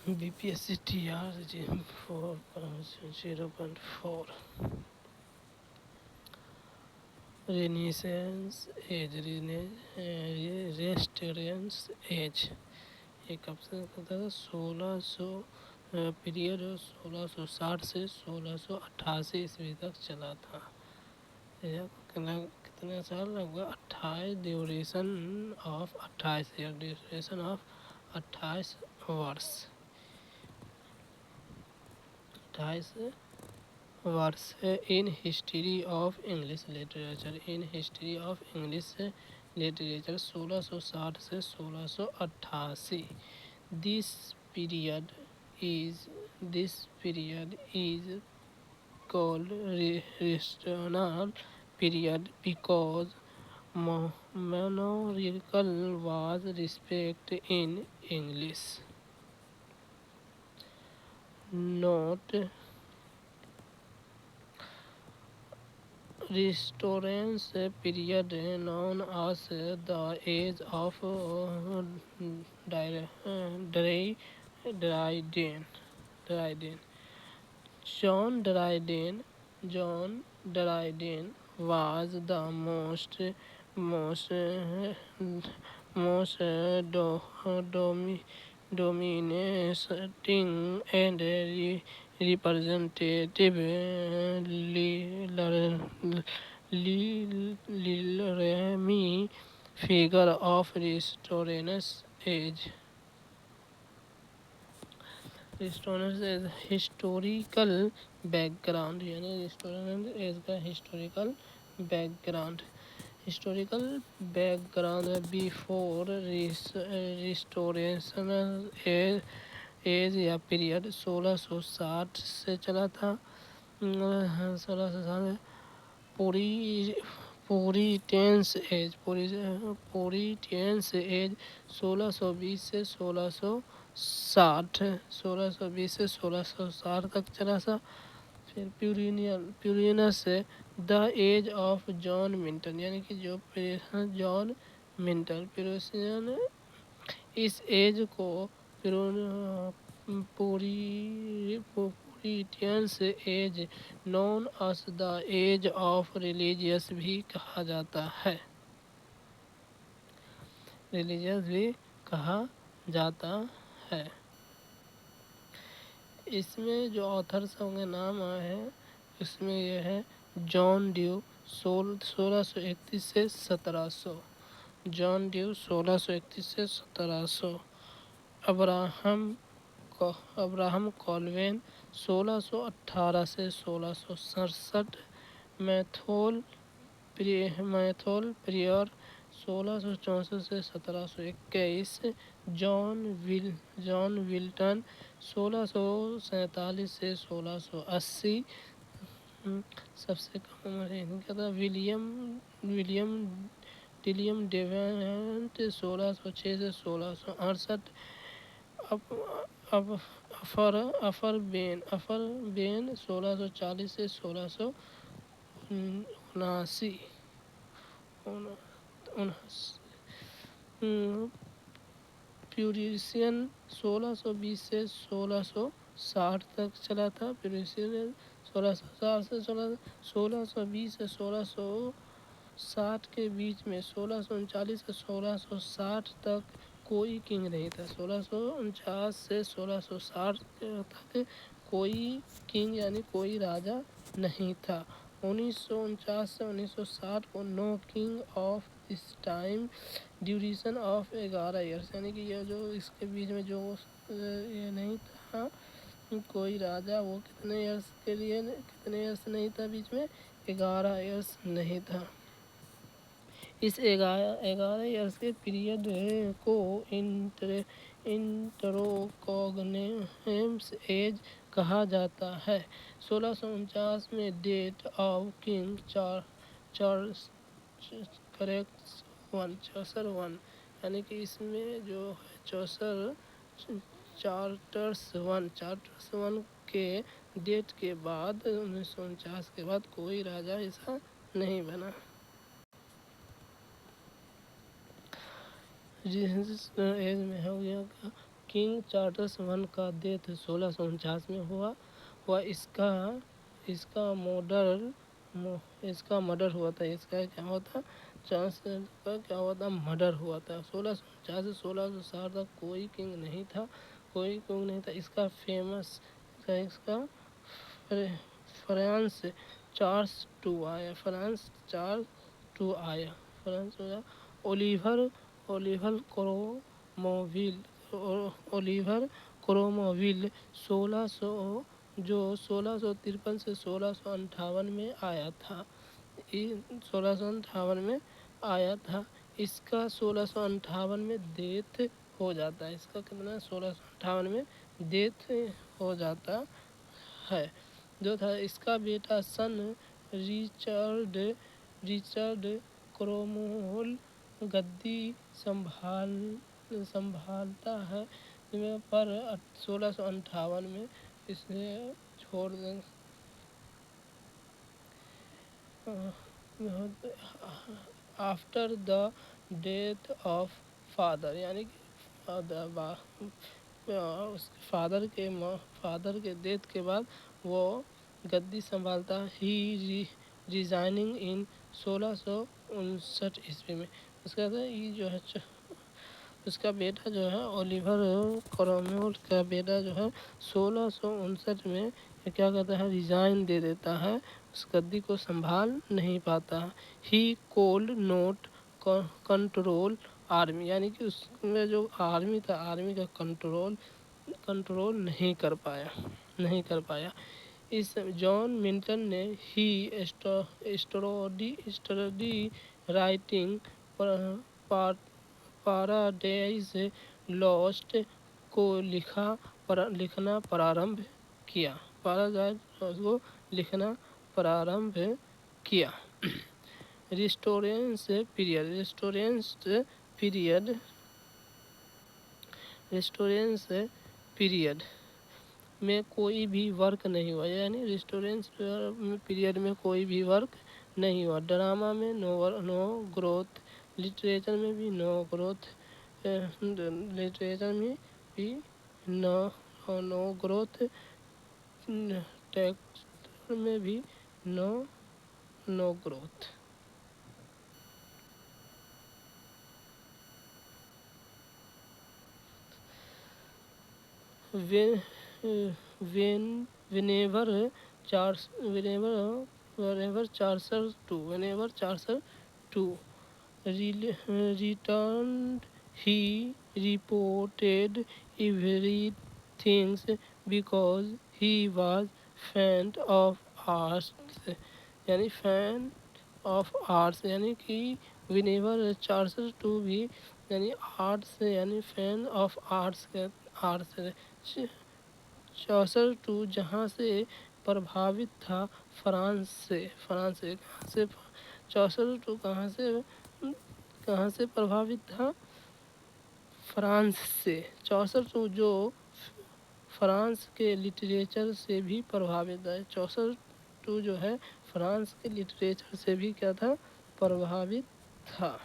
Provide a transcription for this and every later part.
BPSC TR 0.4 Renaissance Age Restoration Age یہ کب سے کرتا تھا 1600 پیریڈ 1660 سے 1688 عیسوی تک چلا تھا. کتنے سال لگ گا 28 duration of 28 years 28 years in history of English literature 1660 سے 1688. This period is called restorational period because monarchical was respect in English. Note: Restoration period known as the Age of Dryden. John Dryden was the most dominating and representative literary figure of Restoration's age. Historical background before Restorational age یا period 1660 سے چلا تھا. 1660 پوریٹینس age 1620 سے 1660 تک چلا تھا. پھر پیورینس دا age of John منٹن یعنی کہ جو جان منٹن اس ایج کو Puritans age known as the age of religious بھی کہا جاتا ہے. اس میں جو آتھرس ہوں گے نام آئے ہیں اس میں یہ ہے جان ڈیو 1631 سے 1700 ابراہم کالوین 1618 سے 1667 میتھول پریور 1664 سے 1721 جان ولٹن 1647 سے 1680 سب سے کم عمر ان کا تھا. ولیم ڈیونٹ 1606 سے 1668 افر بین 1640 سے 1679 پیوریسین 1620 سے 1660 تک چلا تھا. پیوریسین 1660 سے 1620 سے 1660 کے بیچ میں 1639 سے 1660 تک کوئی کنگ نہیں تھا. 1649 سے 1660 تک کوئی کنگ یعنی کوئی راجا نہیں تھا. 1949 سے 1960 کو no king of this time duration of 11 years یعنی کہ یہ جو اس کے بیچ میں جو یہ نہیں تھا کوئی راجا وہ کتنے ایئرس نہیں تھا بیچ میں 11 ایئرس نہیں تھا. اس 11 ایئرس کے پیریڈ کو انٹروکوگنیمس ایج کہا جاتا ہے. 1649 میں death of king Charles charters one یعنی کہ اس میں جو ہے چارٹرس ون کے ڈیتھ کے بعد 1949 کے بعد کوئی راجا ایسا نہیں بنا. جس ایج میں ہو گیا کنگ چارلس ون کا ڈیتھ 1649 میں ہوا اس کا مرڈر ہوا تھا. اس کا کیا ہوا تھا؟ چارلس کا کیا ہوا تھا؟ مرڈر ہوا تھا. 1649 سے 1660 تک کوئی کنگ نہیں تھا. اس کا فیمس فرانس چارلس ٹو آیا. اولیور کرومویل 1653 سے 1658 میں آیا تھا. اس کا 1658 میں ڈیتھ ہو جاتا ہے. 1658 میں ڈیتھ ہو جاتا ہے. جو تھا اس کا بیٹا سن ریچرڈ کرومویل گدی سنبھالتا ہے پر 1658 میں اس نے چھوڑ دیا. After the death of father یعنی فادر کے ڈیتھ کے بعد وہ گدی سنبھالتا. ہی ریزائننگ ان 1659 عیسوی میں. اس کا بیٹا جو ہے اولیور کرومویل کا بیٹا جو ہے 1659 میں کیا کرتا ہے؟ ریزائن دے دیتا ہے. اس گدی کو سنبھال نہیں پاتا. ہی کولڈ نوٹ کنٹرول آرمی یعنی کہ اس میں جو آرمی تھا آرمی کا کنٹرول نہیں کر پایا. اس جان ملٹن نے ہی اسٹڈی رائٹنگ پیراڈائز لوسٹ کو لکھنا پرارمبھ کیا. ریسٹوریشن پیریڈ میں کوئی بھی ورک نہیں ہوا یعنی ریسٹوریشن پیریڈ میں کوئی بھی ورک نہیں ہوا. ڈرامہ میں نو گروتھ. لٹریچر میں بھی نو گروتھ. ٹیکسٹ میں بھی نو growth. whenever Charles II returned, he reported everything because he was fan of arts یعنی کہ whenever Charles II بھی یعنی آرٹس یعنی fan of arts. Charles II جہاں سے پربھاوت تھا فرانس سے. چارلس II کہاں سے پربھاوت تھا؟ فرانس سے. چارلس II جو فرانس کے لٹریچر سے بھی پربھاوت ہے. چارلس II جو ہے فرانس کے لٹریچر سے بھی کیا تھا؟ پربھاوت تھا.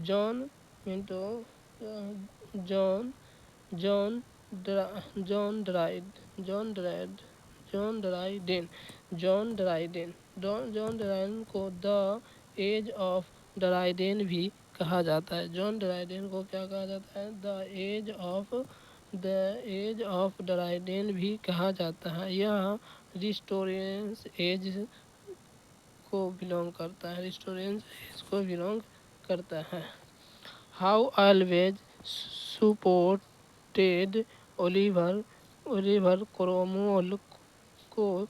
جان ڈرائیڈن کو دا ایج آف ڈرائیڈن بھی کہا جاتا ہے. جان ڈرائیڈن کو کیا کہا جاتا ہے؟ دا ایج آف ڈرائیڈن بھی کہا جاتا ہے. یہ ریسٹوریشن ایج کو بلونگ کرتا ہے. How always supported Oliver Cromwell کو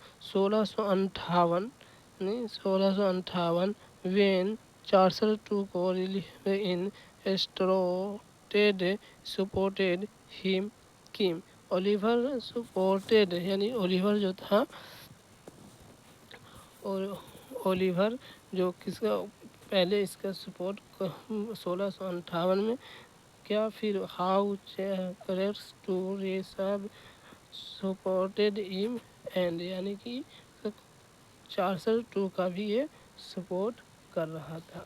1658 when Charles II in supported him. Oliver supported یعنی اولیور جو تھا جو کس کا پہلے اس کا سپورٹ 1658 میں کیا. پھر ہاؤ چارلس II سپورٹڈ ہم اینڈ یعنی کہ چارلس II کا بھی یہ سپورٹ کر رہا تھا.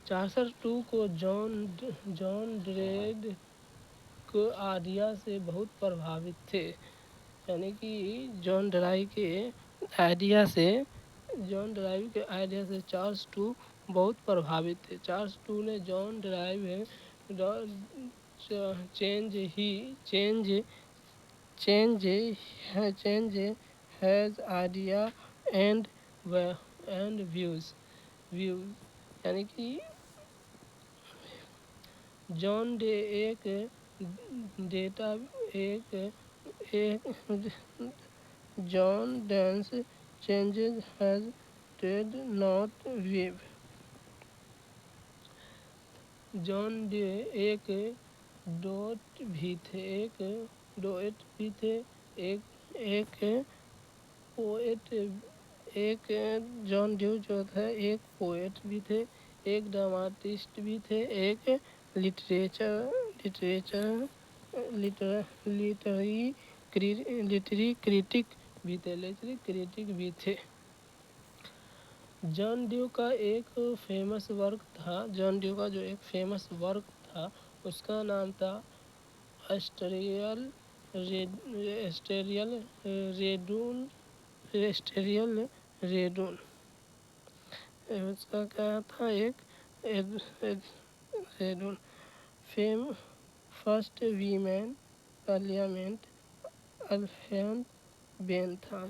چارسر ٹو کو جان ڈریڈ کو آئیڈیا سے بہت پربھاوت تھے، یعنی کہ جان ڈرائیو کے آئیڈیا سے چارلس ٹو بہت پربھاوت تھے۔ چارلس ٹو نے John Dryden change his idea and views, یعنی کہ جان ڈے ایک John Dennis changes his did not view. John ڈے ایک ڈوٹ بھی تھے، جان ڈیو جو تھے ایک پوئٹ بھی تھے، ایک ڈراماتسٹ بھی تھے، ایک لٹری کریٹک بھی تھے۔ جان ڈیو کا جو ایک فیمس ورک تھا اس کا نام تھا اسٹریل ریڈون، اس کا کیا تھا فرسٹ ویمن پارلیمنٹ الیفینٹ بین تھا۔